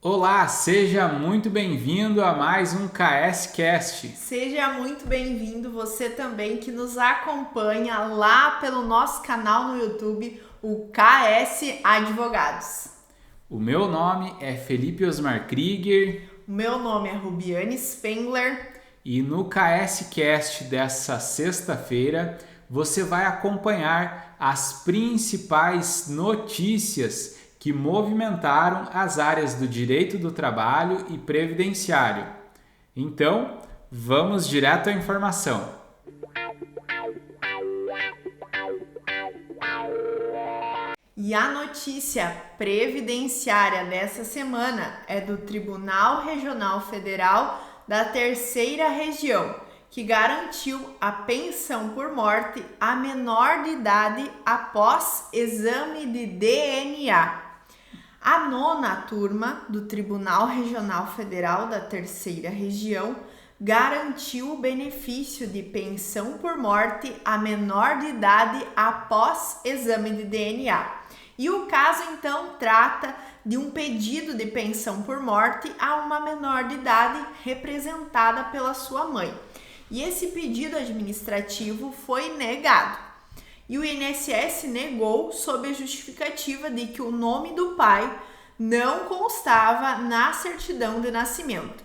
Olá, seja muito bem-vindo a mais um KS Cast. Seja muito bem-vindo você também que nos acompanha lá pelo nosso canal no YouTube, o KS Advogados. O meu nome é Felipe Osmar Krieger. O meu nome é Rubiane Spengler. E no KS Cast dessa sexta-feira, você vai acompanhar as principais notícias que movimentaram as áreas do direito do trabalho e previdenciário. Então, vamos direto à informação. E a notícia previdenciária dessa semana é do Tribunal Regional Federal da Terceira Região, que garantiu a pensão por morte a menor de idade após exame de DNA. A nona turma do Tribunal Regional Federal da Terceira Região garantiu o benefício de pensão por morte a menor de idade após exame de DNA. E o caso, então, trata de um pedido de pensão por morte a uma menor de idade representada pela sua mãe. E esse pedido administrativo foi negado. E o INSS negou sob a justificativa de que o nome do pai não constava na certidão de nascimento.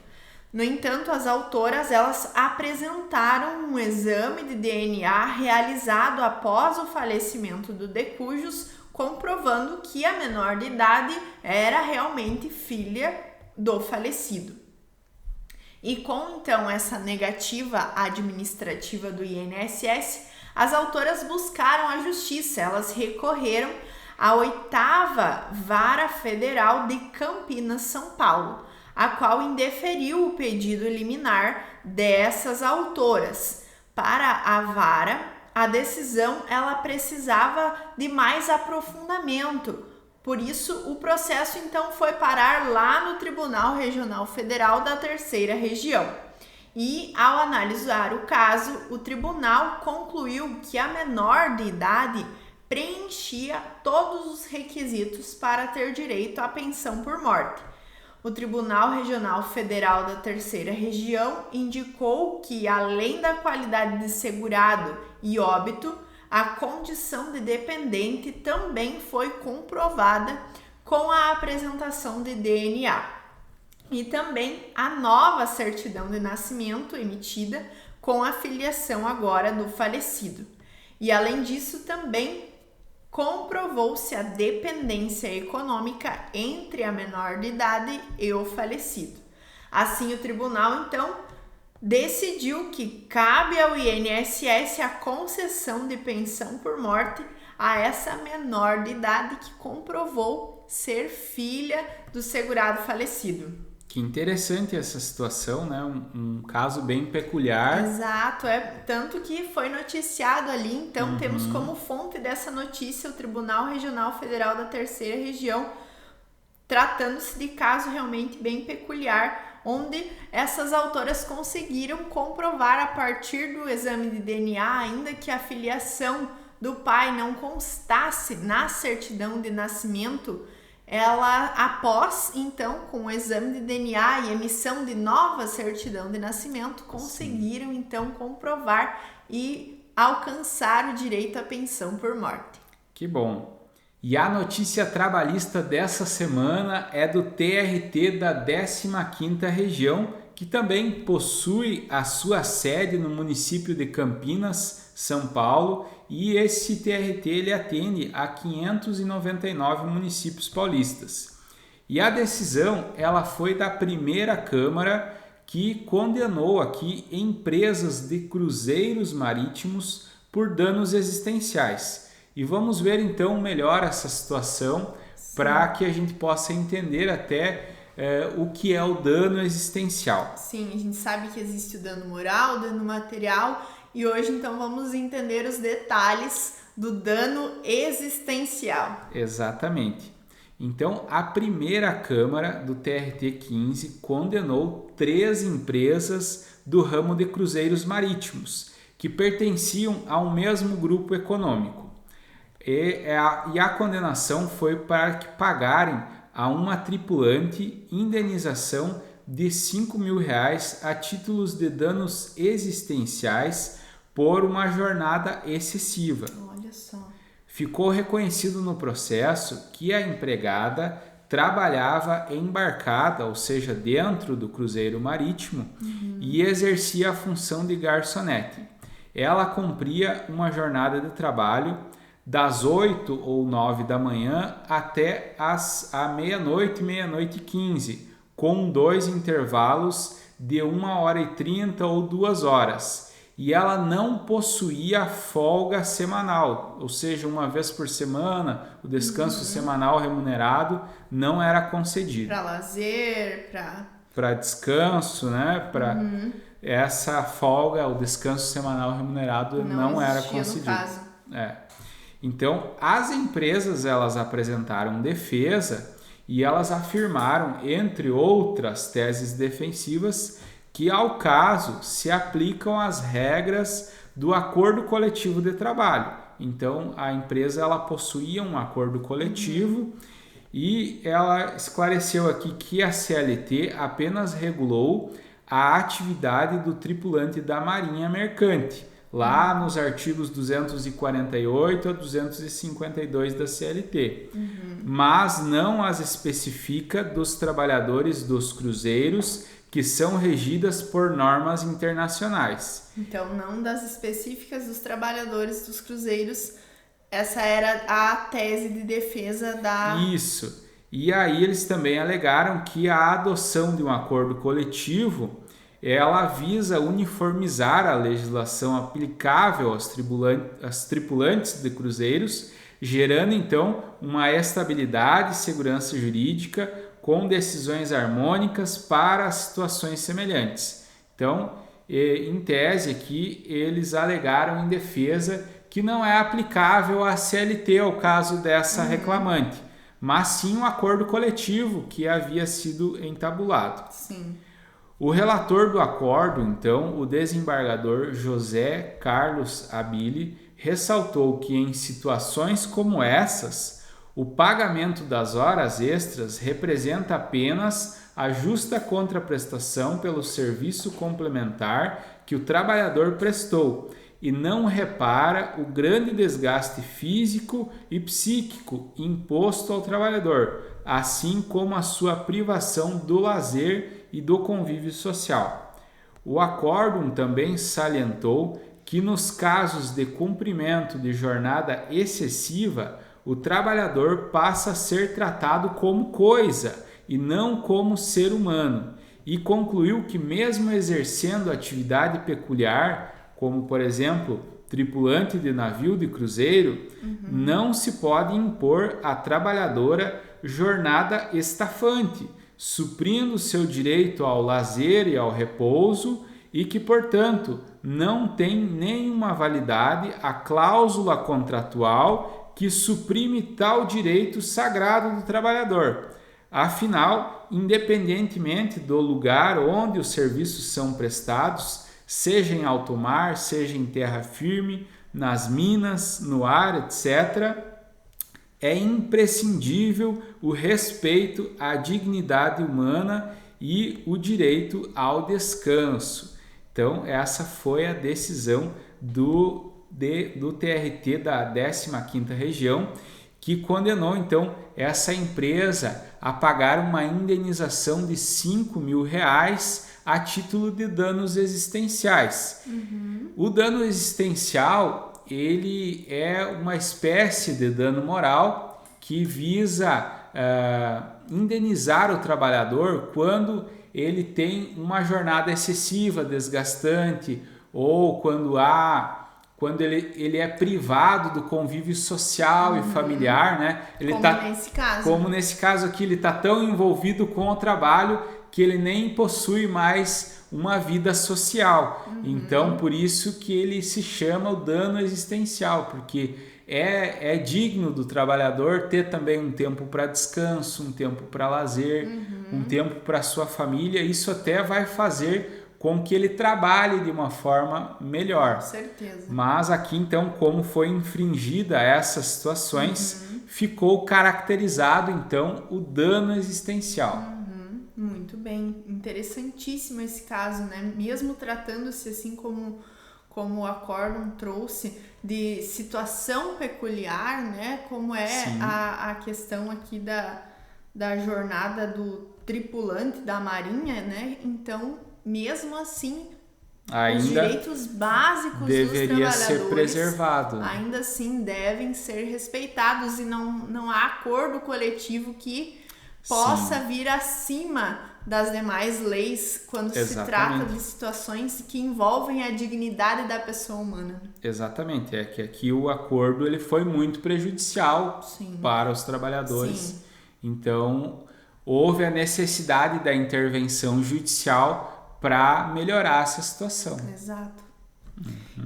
No entanto, as autoras elas apresentaram um exame de DNA realizado após o falecimento do decujus, comprovando que a menor de idade era realmente filha do falecido. E com então essa negativa administrativa do INSS, as autoras buscaram a justiça, elas recorreram à 8ª Vara Federal de Campinas, São Paulo, a qual indeferiu o pedido liminar dessas autoras. Para a vara, a decisão ela precisava de mais aprofundamento. Por isso, o processo então foi parar lá no Tribunal Regional Federal da Terceira Região. E, ao analisar o caso, o tribunal concluiu que a menor de idade preenchia todos os requisitos para ter direito à pensão por morte. O Tribunal Regional Federal da Terceira Região indicou que, além da qualidade de segurado e óbito, a condição de dependente também foi comprovada com a apresentação de DNA. E também a nova certidão de nascimento emitida com a filiação agora do falecido. E além disso, também comprovou-se a dependência econômica entre a menor de idade e o falecido. Assim, o tribunal, então, decidiu que cabe ao INSS a concessão de pensão por morte a essa menor de idade que comprovou ser filha do segurado falecido. Que interessante essa situação, né? Um caso bem peculiar. Exato, tanto que foi noticiado ali, então temos como fonte dessa notícia o Tribunal Regional Federal da Terceira Região, tratando-se de caso realmente bem peculiar, onde essas autoras conseguiram comprovar a partir do exame de DNA, ainda que a filiação do pai não constasse na certidão de nascimento, ela, após, então, com o exame de DNA e emissão de nova certidão de nascimento, conseguiram, então, comprovar e alcançar o direito à pensão por morte. Que bom! E a notícia trabalhista dessa semana é do TRT da 15ª Região, que também possui a sua sede no município de Campinas, São Paulo, e esse TRT ele atende a 599 municípios paulistas. E a decisão ela foi da primeira Câmara, que condenou aqui empresas de cruzeiros marítimos por danos existenciais. E vamos ver então melhor essa situação para que a gente possa entender até o que é o dano existencial. Sim, a gente sabe que existe o dano moral, o dano material, e hoje então vamos entender os detalhes do dano existencial. Exatamente. Então, a primeira Câmara do TRT 15 condenou 3 empresas do ramo de cruzeiros marítimos, que pertenciam ao mesmo grupo econômico. E a condenação foi para que pagarem a uma tripulante indenização de R$5.000 a títulos de danos existenciais por uma jornada excessiva. Olha só. Ficou reconhecido no processo que a empregada trabalhava embarcada, ou seja, dentro do cruzeiro marítimo, e exercia a função de garçonete. Ela cumpria uma jornada de trabalho das 8 ou 9 da manhã até a meia-noite, meia-noite e 15, com 2 intervalos de 1h30 ou 2 horas. E ela não possuía folga semanal, ou seja, uma vez por semana, o descanso semanal remunerado não era concedido. Para lazer, para descanso, né? Para essa folga, o descanso semanal remunerado não era concedido. No caso. Então, as empresas elas apresentaram defesa e elas afirmaram, entre outras teses defensivas, que ao caso se aplicam as regras do acordo coletivo de trabalho. Então, a empresa ela possuía um acordo coletivo e ela esclareceu aqui que a CLT apenas regulou a atividade do tripulante da Marinha Mercante, lá nos artigos 248 a 252 da CLT, mas não as especifica dos trabalhadores dos cruzeiros que são regidas por normas internacionais. Então, não das específicas dos trabalhadores dos cruzeiros, essa era a tese de defesa da... Isso. E aí eles também alegaram que a adoção de um acordo coletivo, ela visa uniformizar a legislação aplicável aos tripulantes de cruzeiros, gerando então uma estabilidade e segurança jurídica com decisões harmônicas para situações semelhantes. Então, em tese aqui, eles alegaram em defesa que não é aplicável a CLT ao caso dessa reclamante, mas sim um acordo coletivo que havia sido entabulado. Sim. O relator do acordo, então, o desembargador José Carlos Abile, ressaltou que em situações como essas, o pagamento das horas extras representa apenas a justa contraprestação pelo serviço complementar que o trabalhador prestou e não repara o grande desgaste físico e psíquico imposto ao trabalhador, assim como a sua privação do lazer e do convívio social. O acórdão também salientou que nos casos de cumprimento de jornada excessiva, o trabalhador passa a ser tratado como coisa e não como ser humano, e concluiu que mesmo exercendo atividade peculiar, como por exemplo, tripulante de navio de cruzeiro, não se pode impor à trabalhadora jornada estafante, suprindo seu direito ao lazer e ao repouso, e que, portanto, não tem nenhuma validade a cláusula contratual que suprime tal direito sagrado do trabalhador. Afinal, independentemente do lugar onde os serviços são prestados, seja em alto mar, seja em terra firme, nas minas, no ar, etc., é imprescindível o respeito à dignidade humana e o direito ao descanso. Então, essa foi a decisão do TRT da 15ª Região, que condenou, então, essa empresa a pagar uma indenização de R$5.000 a título de danos existenciais. O dano existencial, ele é uma espécie de dano moral que visa indenizar o trabalhador quando ele tem uma jornada excessiva, desgastante, ou quando ele é privado do convívio social e familiar, né? Como nesse caso aqui, ele está tão envolvido com o trabalho que ele nem possui mais uma vida social. Então, por isso que ele se chama o dano existencial, porque é digno do trabalhador ter também um tempo para descanso, um tempo para lazer, um tempo para sua família. Isso até vai fazer com que ele trabalhe de uma forma melhor. Com certeza. Mas aqui, então, como foi infringida essas situações, ficou caracterizado então o dano existencial. Muito bem, interessantíssimo esse caso, né? Mesmo tratando-se assim como o acórdão trouxe de situação peculiar, né? Como é a questão aqui da jornada do tripulante da Marinha, né? Então, mesmo assim, os direitos básicos dos trabalhadores ser preservado. Ainda assim devem ser respeitados e não há acordo coletivo que possa vir acima das demais leis quando se trata de situações que envolvem a dignidade da pessoa humana. Exatamente, é que aqui o acordo ele foi muito prejudicial para os trabalhadores. Então, houve a necessidade da intervenção judicial para melhorar essa situação. Exato.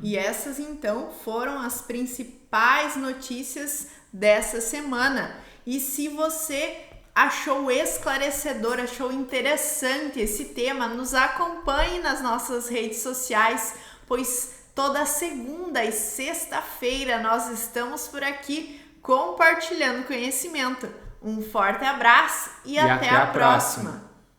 E essas, então, foram as principais notícias dessa semana. E se você achou esclarecedor, achou interessante esse tema, nos acompanhe nas nossas redes sociais, pois toda segunda e sexta-feira nós estamos por aqui compartilhando conhecimento. Um forte abraço e até a próxima.